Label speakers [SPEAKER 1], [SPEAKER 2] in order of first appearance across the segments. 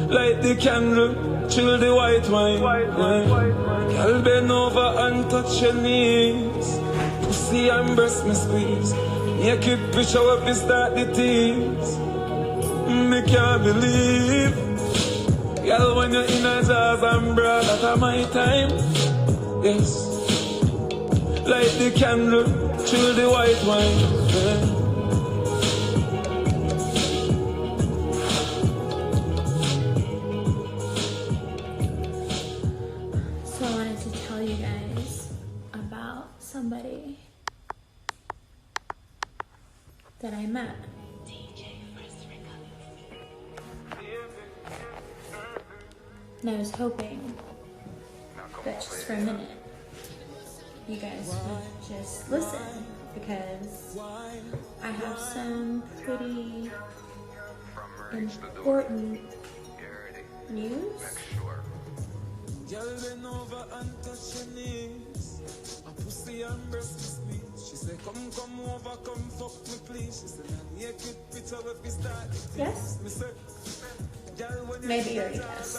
[SPEAKER 1] Light the candle, chill the white wine. Girl, bend over and touch your knees. Pussy and breast me squeeze. Naked picture up is start the tease. Me can't believe. Girl, when you're in a jazz and bra, that's my time. Yes. Light the candle, chill the white wine. Yeah.
[SPEAKER 2] So I wanted to tell you guys about somebody that I met. And I was hoping that just for a minute you guys would just listen, because I have some pretty important news. Yes? Maybe you already guessed.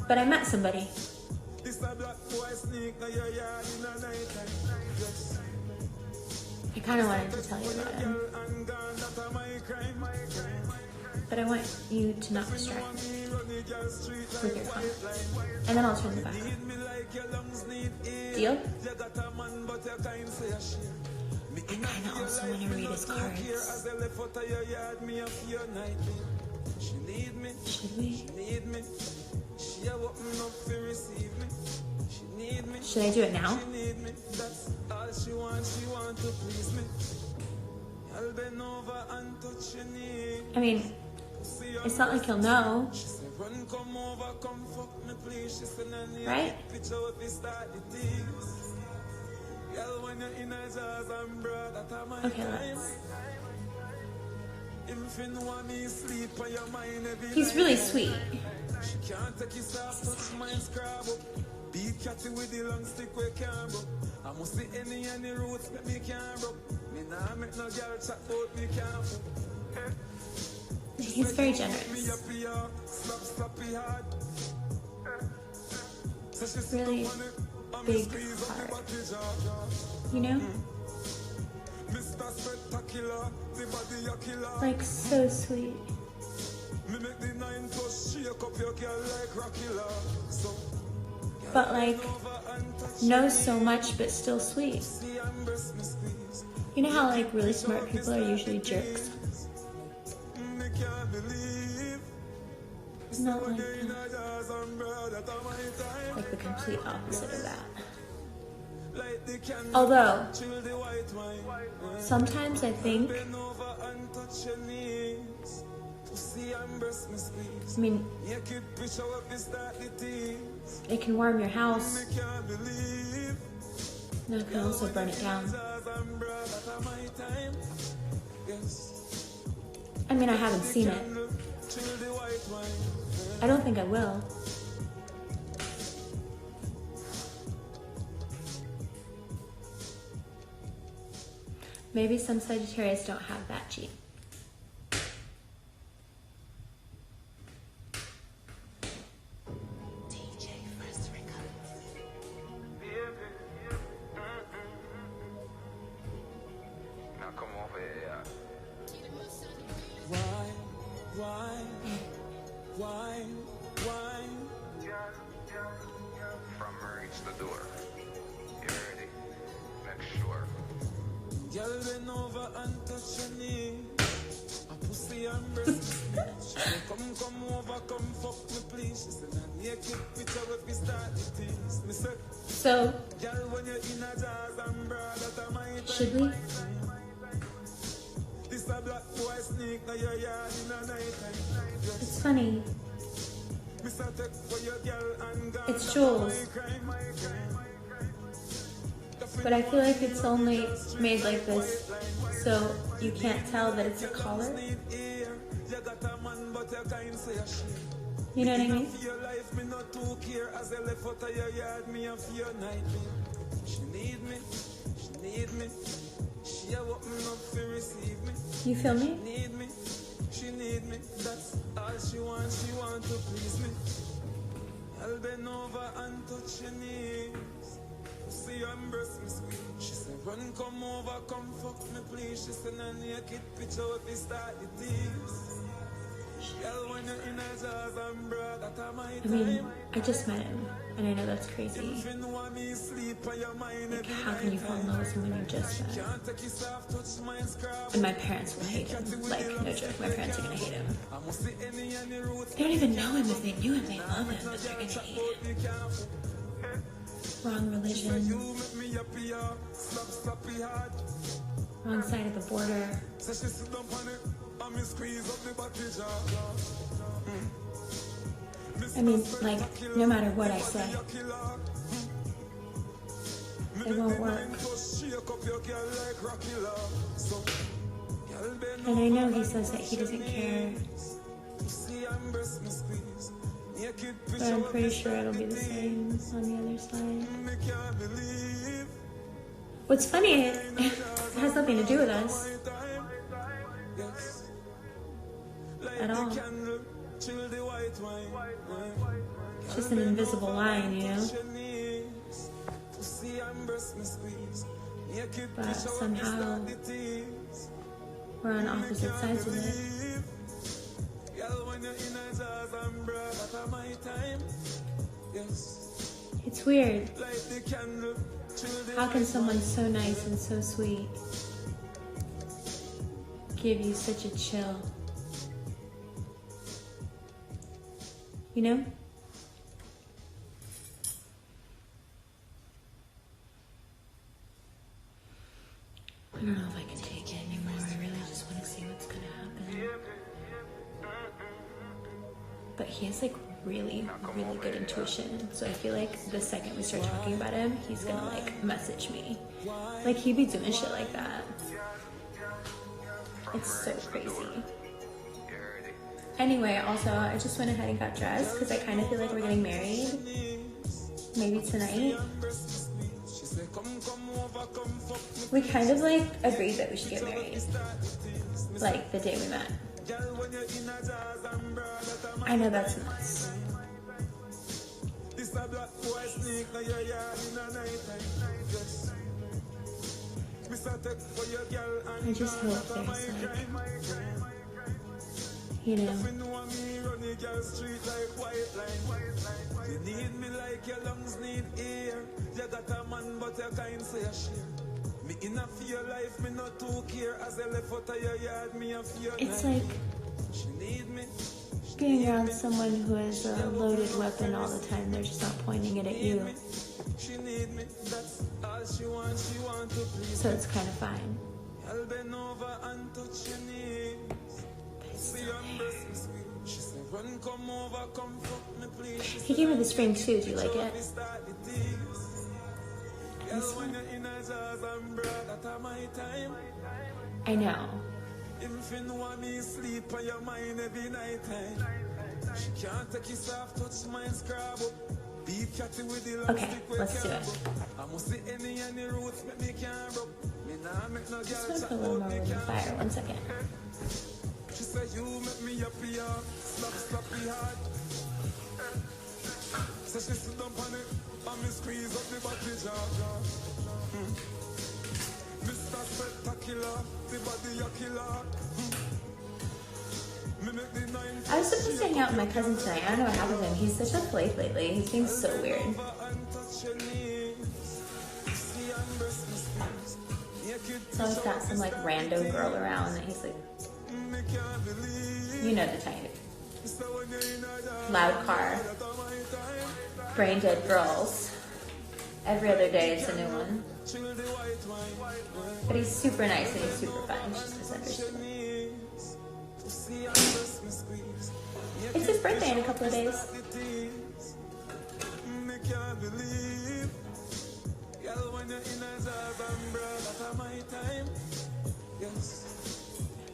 [SPEAKER 2] But I met somebody. I kind of wanted to tell you about him, but I want you to not distract me with your phone, and then I'll turn the back on. Deal? I kind of also want to read his cards. Should we? Should I do it now? I mean, it's not like he'll know, right? Okay, let's. He's really sweet. He's very generous. Really big heart. You know? Like, so sweet. But like, knows so much but still sweet. You know how like really smart people are usually jerks? Not like that. Like the complete opposite of that. Although, sometimes I think, I mean, it can warm your house, and it can also burn it down. I mean, I haven't seen it. I don't think I will. Maybe some Sagittarius don't have that gene.
[SPEAKER 1] Now come over here. Why? From reach the door. You ready? Make sure. Girl, bend over and touch your knee. A pussy and breast. Come over, come fuck me, please. She said, I naked picture if we start the things. Me said,
[SPEAKER 2] so,
[SPEAKER 1] girl, when you're in a jazz and bra, that my time.
[SPEAKER 2] Should we?
[SPEAKER 1] This a black boy sneak now your yard in a night time.
[SPEAKER 2] It's funny. It's Jules. But I feel like it's only made like this, so you can't tell that it's a collar. You know what I mean? You feel me?
[SPEAKER 1] She need me, that's all she wants. She want to please me. I'll bend over and touch your knees. See you embrace me, sweet. She said, run, come over, come fuck me, please. She said, a naked picture with me start the tease. Girl, when you're in a jazz and bra, that are my time.
[SPEAKER 2] I mean, I just met him, and I know that's crazy. Like, how can you fall in love with someone you just met? And my parents will hate him. Like, no joke, my parents are gonna hate him. They don't even know him. If they knew him, they love him, but they're gonna hate him. Wrong religion. Wrong side of the border. I mean, like, no matter what I say, it won't work. And I know he says that he doesn't care, but I'm pretty sure it'll be the same on the other side. What's funny is, it has nothing to do with us at all. It's just an invisible line, you know? But somehow we're on opposite sides of it. It's weird. How can someone so nice and so sweet give you such a chill? You know? I don't know if I can take it anymore. I really just want to see what's gonna happen. But he has like really, really good intuition. So I feel like the second we start talking about him, he's gonna like message me. Like he'd be doing shit like that. It's so crazy. Anyway, also, I just went ahead and got dressed because I kind of feel like we're getting married. Maybe tonight. We kind of like agreed that we should get married. Like the day we met. I know that's nuts. I just hope there's like, you know, it's like being around someone who has a loaded weapon all the time. They're just not pointing it at you. So it's kind of fine. He gave me this ring too. Do you like it? This one. I know. Okay, let's do it. Just want to put a little more wood in the fire. 1 second. I was supposed to hang out with my cousin tonight. I don't know what happened to him. He's such a flake lately. He's being so weird. So he's got some like rando girl around and he's like, you know the type. Loud car. Brain dead girls. Every other day it's a new one. But he's super nice and he's super fun. She's misunderstood. It's his birthday in a couple of days.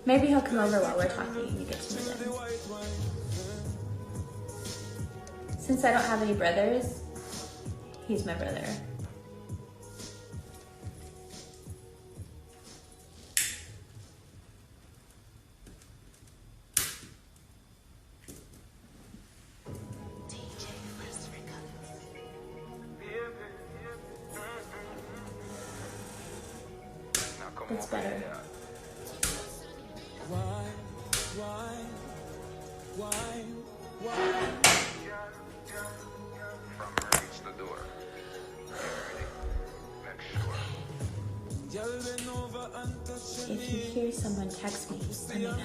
[SPEAKER 2] Maybe he'll come over while we're talking and you get to meet him. Since I don't have any brothers, he's my brother. It's better. If you hear someone text me, let me know.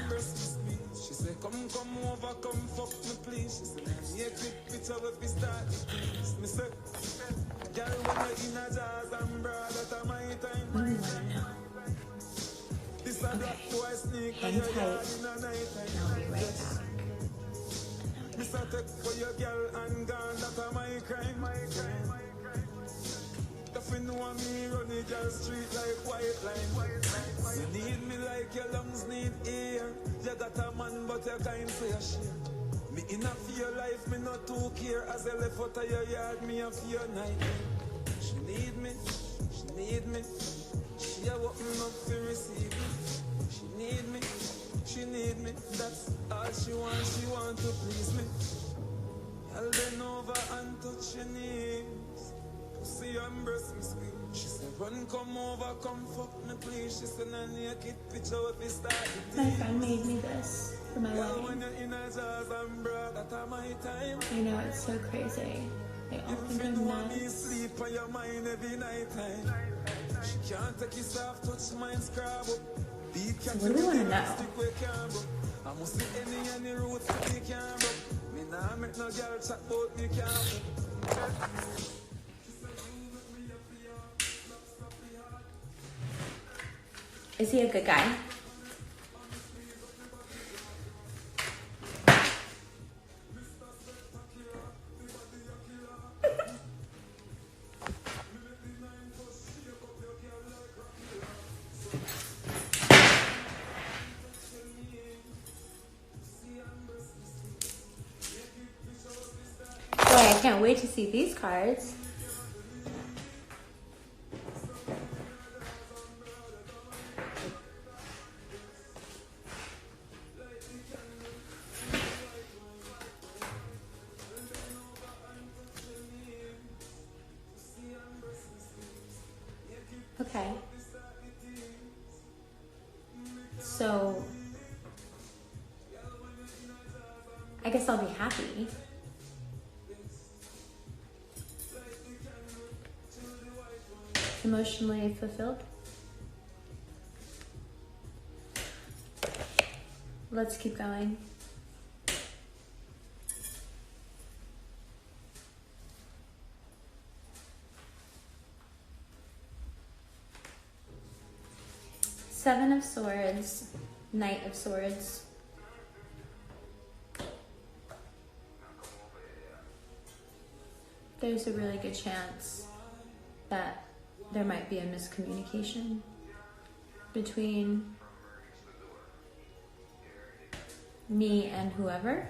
[SPEAKER 1] She said, come over, come fuck me, please. She said, make it picture with me start the peace. Me say, girl, when you're in a jazz and bra, that's my time.
[SPEAKER 2] What do you want to know? Okay, hang tight, and I'll be right back.
[SPEAKER 1] Mr. Tech for your girl and gone, that's my crime. If you know me, run the girl street like white line. You need me like your lungs need air. You got a man, but you can't say a share. Me in a fear life, me not too care. As I left out of your yard, me a fear night. She need me, she need me. She a open up to receive me. She need me, she need me. That's all she want to please me. I'll bend over and touch your knees. Pussy and breast me sweet. She said, run, come over, come fuck me please. She said, I naked picture with me start.
[SPEAKER 2] My friend made me this for my wedding. You know, it's so crazy. They all think I'm nuts.
[SPEAKER 1] Sleep on your mind every night time. She can't take his soft touch mine scrub up.
[SPEAKER 2] So what do we want to know?
[SPEAKER 1] I must see any roots to me camera. Me nah make no girl chat about me camera.
[SPEAKER 2] Is he a good guy? Boy, I can't wait to see these cards. Okay. So, I guess I'll be happy. Emotionally fulfilled. Let's keep going. Seven of Swords, Knight of Swords. There's a really good chance that there might be a miscommunication between me and whoever,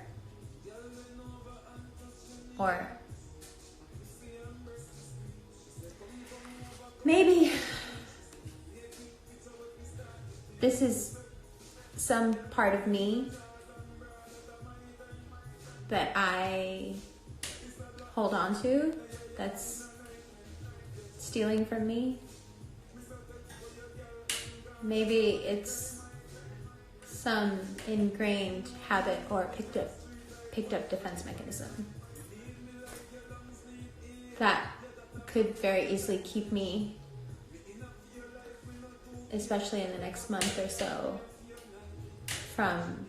[SPEAKER 2] or maybe this is some part of me that I hold on to that's stealing from me. Maybe it's some ingrained habit or picked up defense mechanism that could very easily keep me, especially in the next month or so, from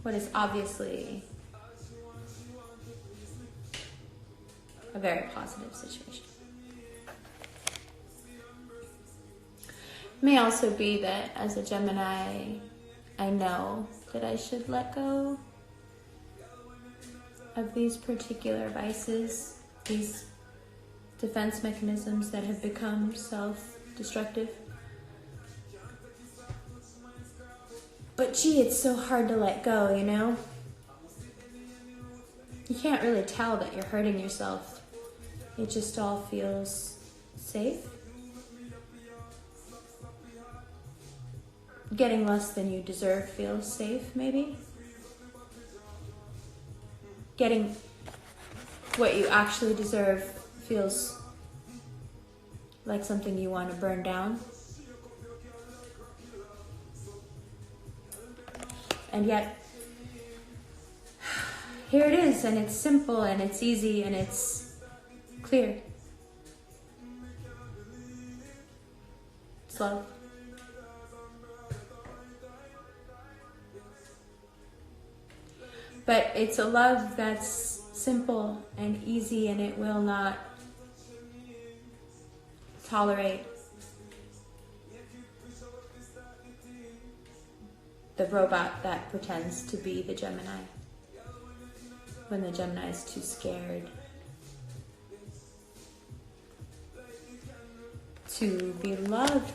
[SPEAKER 2] what is obviously a very positive situation. It may also be that as a Gemini, I know that I should let go of these particular vices, these defense mechanisms that have become self-destructive. But gee, it's so hard to let go, you know? You can't really tell that you're hurting yourself. It just all feels safe. Getting less than you deserve feels safe, maybe. Getting what you actually deserve feels like something you want to burn down. And yet, here it is, and it's simple, and it's easy, and it's clear. It's love. But it's a love that's simple and easy, and it will not tolerate the robot that pretends to be the Gemini when the Gemini is too scared to be loved.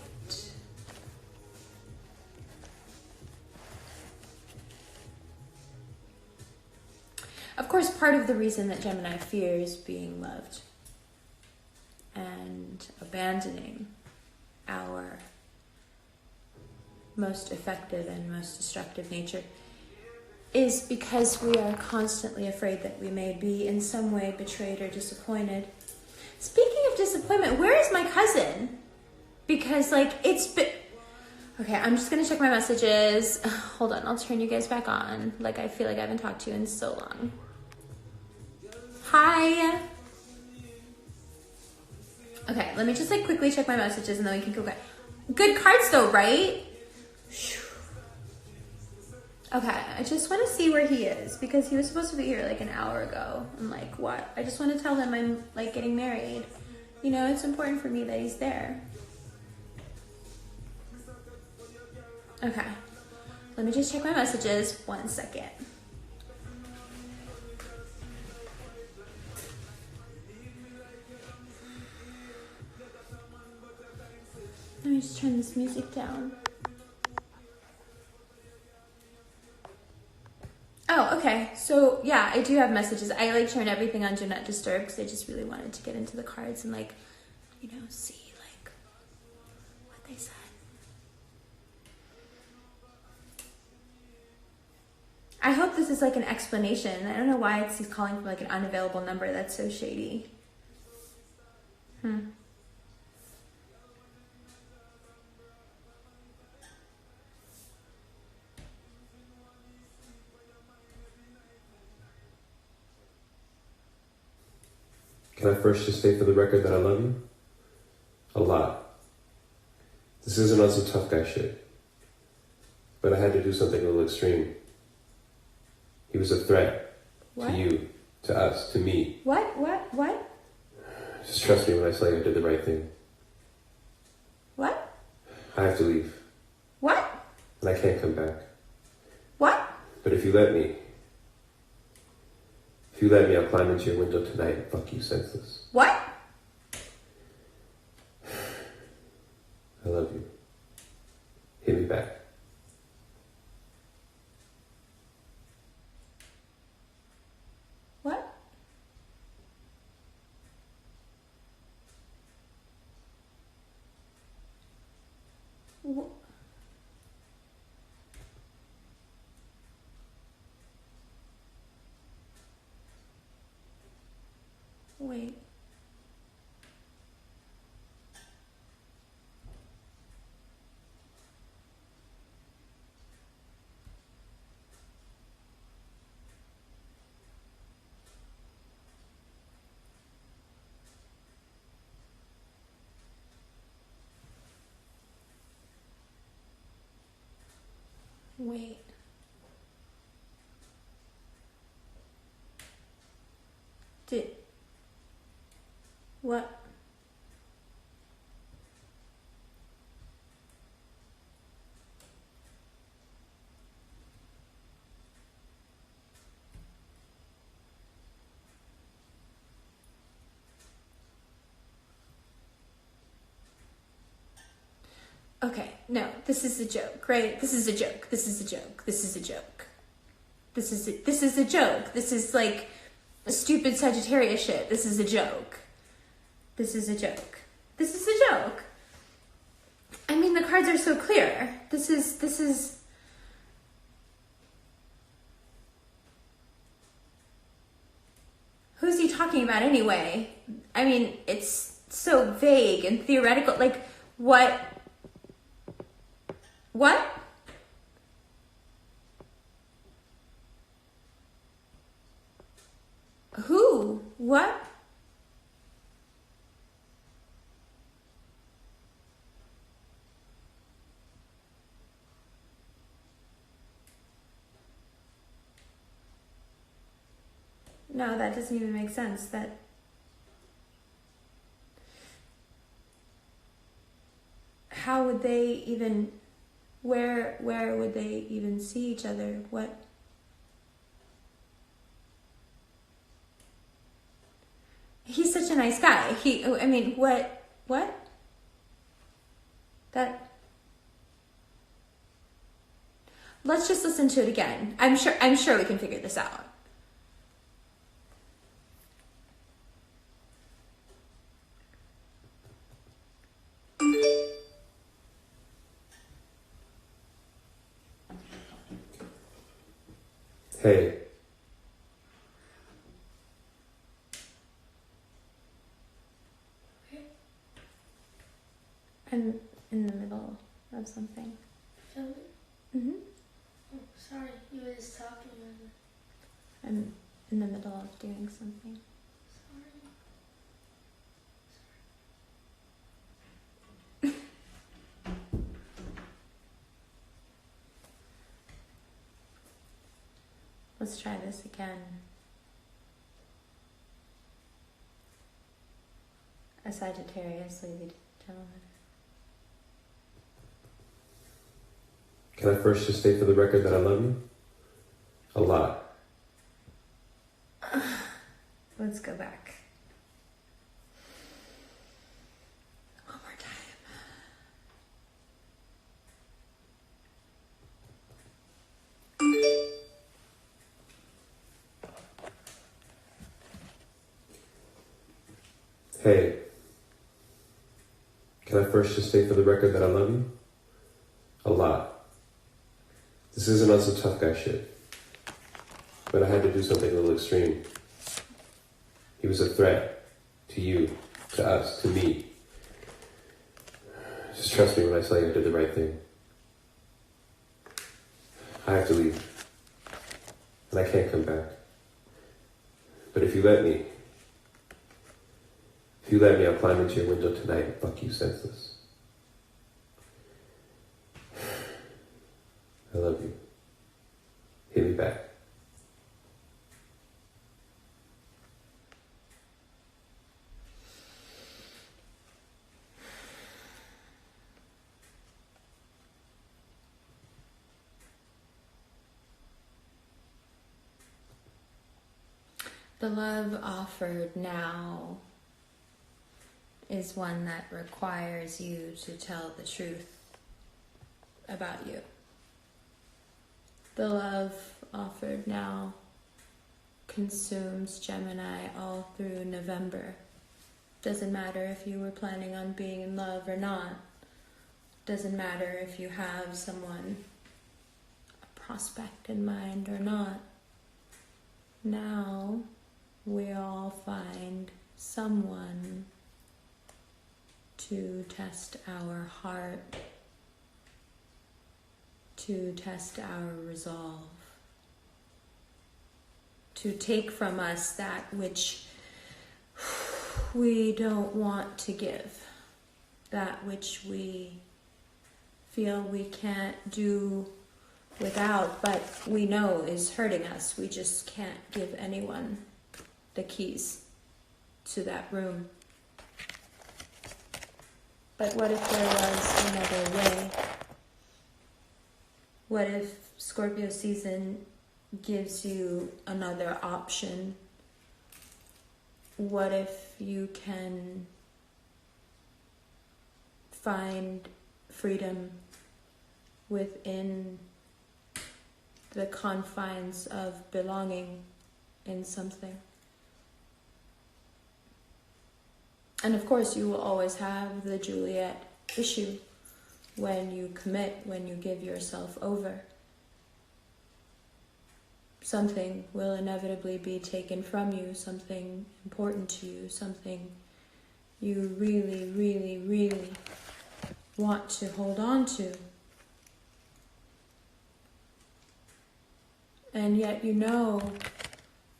[SPEAKER 2] Of course, part of the reason that Gemini fears being loved and abandoning our most effective and most destructive nature is because we are constantly afraid that we may be in some way betrayed or disappointed. Speaking of disappointment, where is my cousin? Because it's been... Okay, I'm just gonna check my messages. Hold on, I'll turn you guys back on. I feel like I haven't talked to you in so long. Hi. Okay, let me just quickly check my messages and then we can go back. Good cards though, right? Okay, I just want to see where he is because he was supposed to be here an hour ago. I'm what? I just want to tell him I'm getting married. You know, it's important for me that he's there. Okay, let me just check my messages. 1 second. Let me just turn this music down. Oh, okay. So, yeah, I do have messages. I, turned everything on Do Not Disturb because I just really wanted to get into the cards and, see, what they said. I hope this is, an explanation. I don't know why he's calling from, an unavailable number. That's so shady.
[SPEAKER 3] Can I first just say for the record that I love you? A lot. This isn't on some tough guy shit. But I had to do something a little extreme. He was a threat.
[SPEAKER 2] What?
[SPEAKER 3] To you, to us, to me.
[SPEAKER 2] What?
[SPEAKER 3] Just trust me when I say I did the right thing.
[SPEAKER 2] What?
[SPEAKER 3] I have to leave.
[SPEAKER 2] What?
[SPEAKER 3] And I can't come back.
[SPEAKER 2] What?
[SPEAKER 3] But if you let me, I'll climb into your window tonight and fuck you senseless.
[SPEAKER 2] What?
[SPEAKER 3] I love you. Hit me back.
[SPEAKER 2] What? Wait. Wait. What? Okay, no, this is a joke, right? This is a joke. This is a joke. This is a joke. This is a joke. This is a stupid Sagittarius shit. This is a joke. This is a joke. This is a joke. I mean, the cards are so clear. This is... Who's he talking talking about anyway? I mean, it's so vague and theoretical. Like, what? What? Who? What? No, that doesn't even make sense. That how would they even, where would they even see each other? What? He's such a nice guy. I mean, what? That. Let's just listen to it again. I'm sure we can figure this out.
[SPEAKER 3] Hey.
[SPEAKER 2] I'm in the middle of something.
[SPEAKER 4] Filming?
[SPEAKER 2] Mm-hmm.
[SPEAKER 4] Oh, sorry. You were just talking.
[SPEAKER 2] I'm in the middle of doing something.
[SPEAKER 4] Sorry.
[SPEAKER 2] Let's try this again. A Sagittarius, ladies and gentlemen.
[SPEAKER 3] Can I first just state for the record that I love you? A lot.
[SPEAKER 2] Let's go back. One more time.
[SPEAKER 3] Hey. Can I first just state for the record that I love you? A lot. This isn't on some tough guy shit. But I had to do something a little extreme. He was a threat. To you. To us. To me. Just trust me when I tell you I did the right thing. I have to leave. And I can't come back. But if you let me, I'll climb into your window tonight and fuck you senseless. I love you. Hit me back.
[SPEAKER 2] The love offered now is one that requires you to tell the truth about you. The love offered now consumes Gemini all through November. Doesn't matter if you were planning on being in love or not. Doesn't matter if you have someone, a prospect in mind or not. Now we all find someone to test our heart, to test our resolve, to take from us that which we don't want to give, that which we feel we can't do without, but we know is hurting us. We just can't give anyone the keys to that room. But what if there was another way? What if Scorpio season gives you another option? What if you can find freedom within the confines of belonging in something? And of course, you will always have the Juliet issue when you commit, when you give yourself over. something will inevitably be taken from you, something important to you, something you really, really, really want to hold on to. And yet you know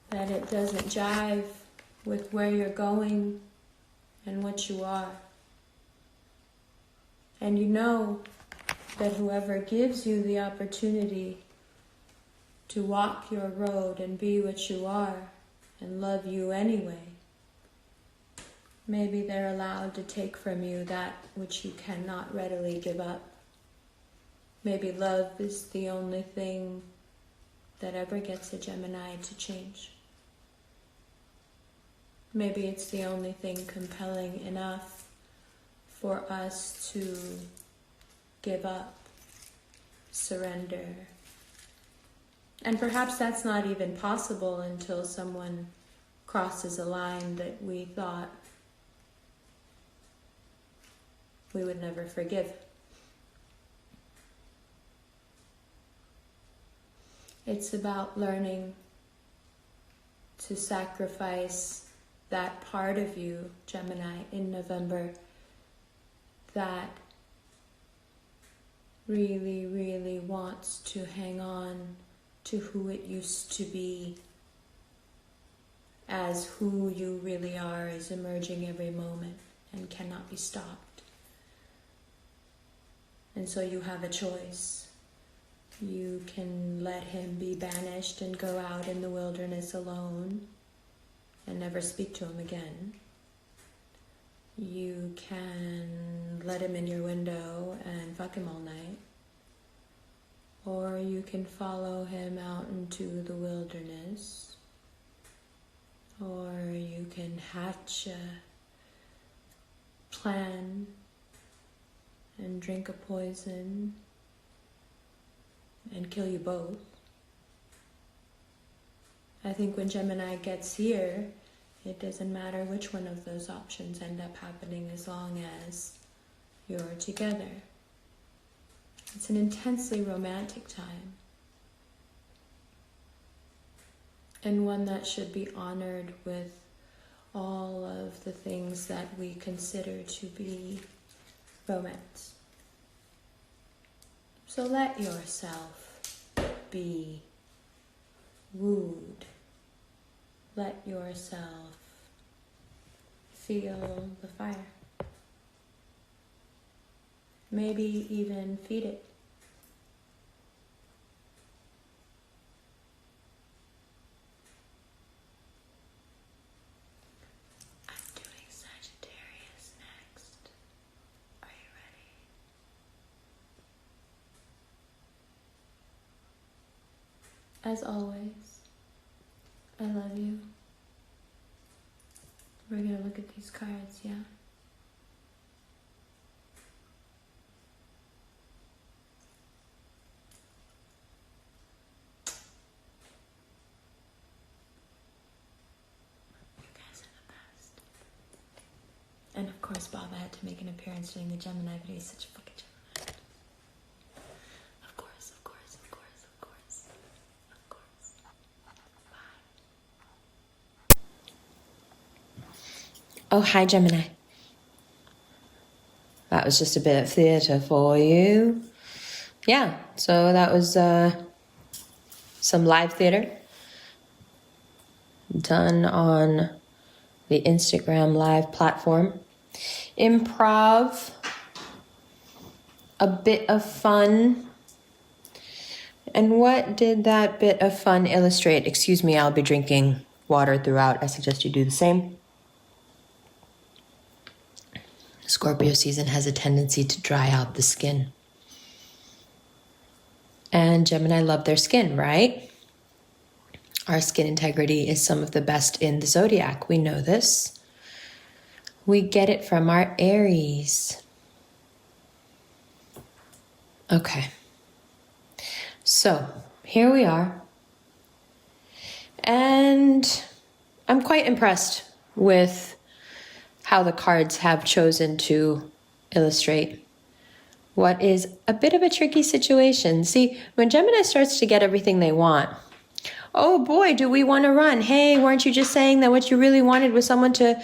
[SPEAKER 2] that it doesn't jive with where you're going and what you are. And you know that whoever gives you the opportunity to walk your road and be what you are and love you anyway, maybe they're allowed to take from you that which you cannot readily give up. Maybe love is the only thing that ever gets a Gemini to change. Maybe it's the only thing compelling enough for us to give up, surrender. And perhaps that's not even possible until someone crosses a line that we thought we would never forgive. It's about learning to sacrifice that part of you, Gemini, in November, that really, really wants to hang on to who it used to be, as who you really are is emerging every moment and cannot be stopped. And so you have a choice. You can let him be banished and go out in the wilderness alone and never speak to him again. You can let him in your window and fuck him all night. Or you can follow him out into the wilderness. Or you can hatch a plan and drink a poison and kill you both. I think when Gemini gets here, it doesn't matter which one of those options end up happening as long as you're together. It's an intensely romantic time, and one that should be honored with all of the things that we consider to be romance. So let yourself be wooed. Let yourself feel the fire. Maybe even feed it. I'm doing Sagittarius next. Are you ready? As always, I love you. We're gonna look at these cards, yeah? You guys are the best. And of course, Bob, I had to make an appearance during the Gemini video. He's such a fucking Gemini. Of course, of course, of course, of course. Of course. Bye.
[SPEAKER 5] Oh, hi, Gemini. That was just a bit of theatre for you. Yeah, so that was some live theatre done on the Instagram live platform. Improv, a bit of fun. And what did that bit of fun illustrate? Excuse me, I'll be drinking water throughout. I suggest you do the same. Scorpio season has a tendency to dry out the skin. And Gemini love their skin, right? Our skin integrity is some of the best in the zodiac. We know this. We get it from our Aries. Okay. So, here we are. And I'm quite impressed with how the cards have chosen to illustrate what is a bit of a tricky situation. See, when Gemini starts to get everything they want, Oh boy, do we want to run. Hey, weren't you just saying that what you really wanted was someone to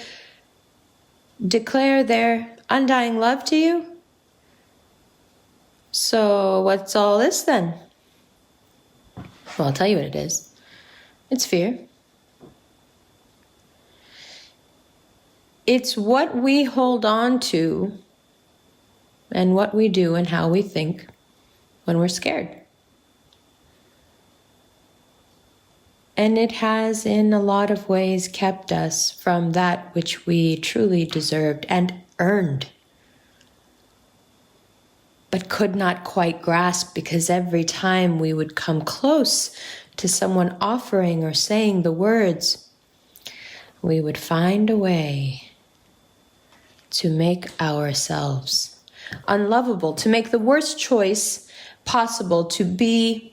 [SPEAKER 5] declare their undying love to you? So what's all this then? Well, I'll tell you what it is. It's fear. It's what we hold on to and what we do and how we think when we're scared. And it has, in a lot of ways, kept us from that which we truly deserved and earned, but could not quite grasp, because every time we would come close to someone offering or saying the words, we would find a way to make ourselves unlovable, to make the worst choice possible, to be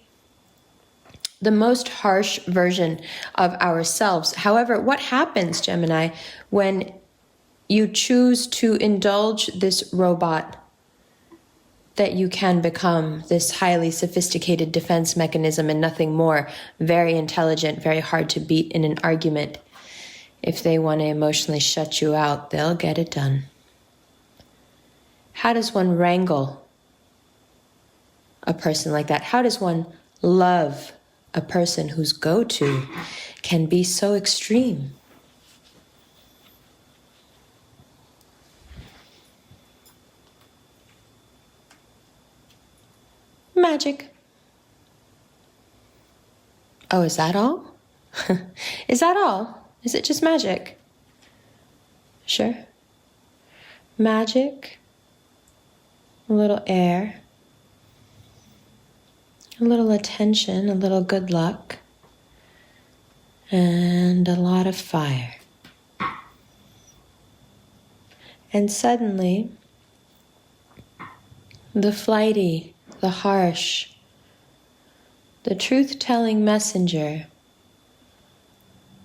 [SPEAKER 5] the most harsh version of ourselves. However, what happens, Gemini, when you choose to indulge this robot that you can become, this highly sophisticated defense mechanism and nothing more, very intelligent, very hard to beat in an argument? If they want to emotionally shut you out, they'll get it done. How does one wrangle a person like that? How does one love a person whose go-to can be so extreme? Magic. Oh, is that all? Is that all? Is it just magic? Sure. Magic, a little air, a little attention, a little good luck, and a lot of fire. And suddenly, the flighty, the harsh, the truth-telling messenger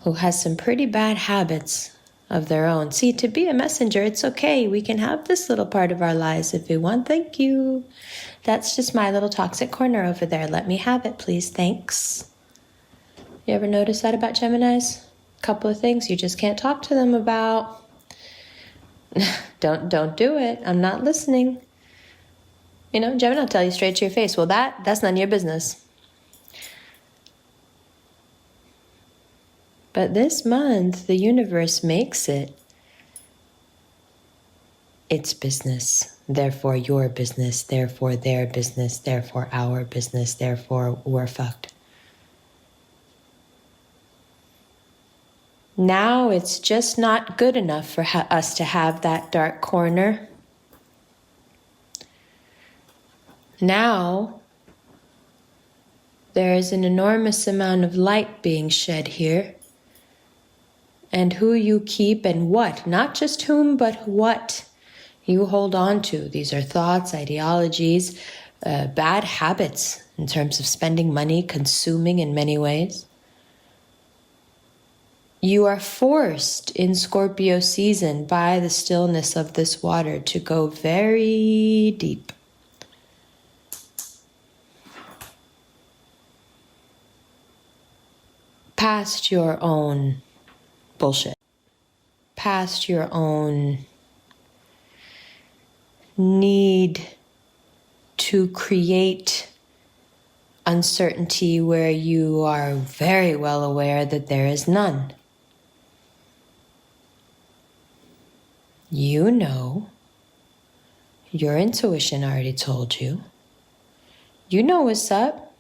[SPEAKER 5] who has some pretty bad habits of their own. See, to be a messenger, it's okay. We can have this little part of our lives if we want. Thank you. That's just my little toxic corner over there. Let me have it, please. Thanks. You ever notice that about Geminis? A couple of things you just can't talk to them about. Don't do it. I'm not listening. You know, Gemini will tell you straight to your face, well, that's none of your business. But this month, the universe makes it its business, therefore your business, therefore their business, therefore our business, therefore we're fucked. Now it's just not good enough for us to have that dark corner. Now there is an enormous amount of light being shed here. And who you keep and what, not just whom, but what you hold on to. These are thoughts, ideologies, bad habits in terms of spending money, consuming in many ways. You are forced in Scorpio season by the stillness of this water to go very deep. Past your own bullshit, past your own need to create uncertainty where you are very well aware that there is none. You know, your intuition already told you. You know what's up.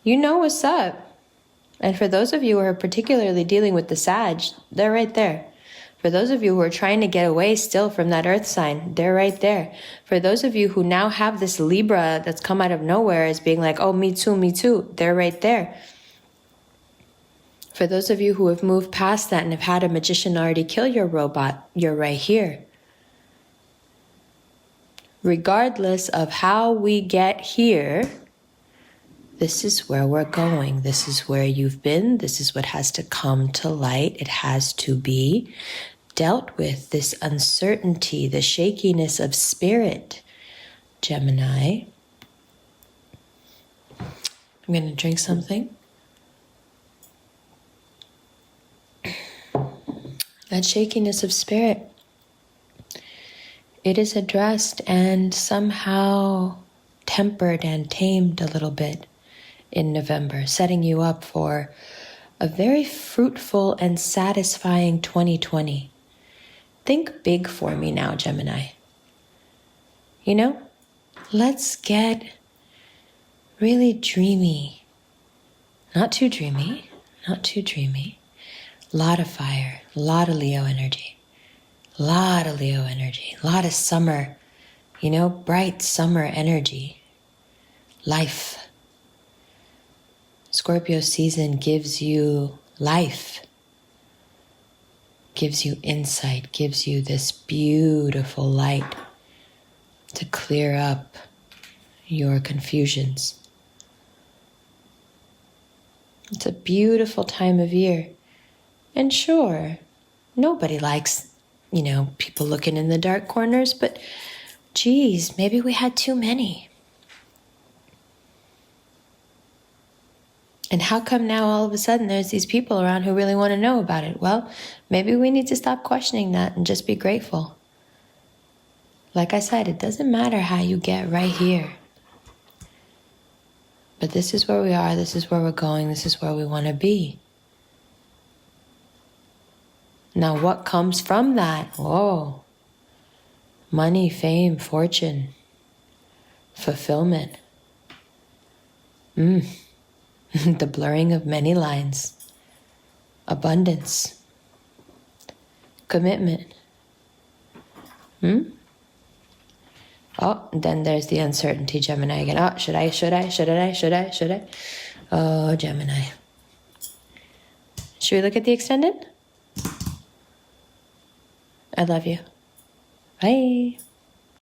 [SPEAKER 5] You know what's up. And for those of you who are particularly dealing with the Sag, they're right there. For those of you who are trying to get away still from that earth sign, they're right there. For those of you who now have this Libra that's come out of nowhere as being like, oh, me too, they're right there. For those of you who have moved past that and have had a magician already kill your robot, you're right here. Regardless of how we get here, this is where we're going. This is where you've been. This is what has to come to light. It has to be dealt with, this uncertainty, the shakiness of spirit. Gemini. I'm going to drink something. that shakiness of spirit, it is addressed and somehow tempered and tamed a little bit in November, setting you up for a very fruitful and satisfying 2020. Think big for me now, Gemini. You know, let's get really dreamy. Not too dreamy, not too dreamy. Lot of fire, lot of Leo energy. Lot of Leo energy, lot of summer, you know, bright summer energy. Life. Scorpio season gives you life, gives you insight, gives you this beautiful light to clear up your confusions. It's a beautiful time of year. And sure, nobody likes, you know, people looking in the dark corners, but geez, maybe we had too many. And how come now all of a sudden there's these people around who really want to know about it? Well, maybe we need to stop questioning that and just be grateful. Like I said, it doesn't matter how you get right here. But this is where we are, this is where we're going, this is where we want to be. Now what comes from that? Whoa. Money, fame, fortune, fulfillment. The blurring of many lines. Abundance. Commitment. Oh, then there's the uncertainty, Gemini again. Oh, should I? Oh, Gemini. Should we look at the extended? I love you. Bye.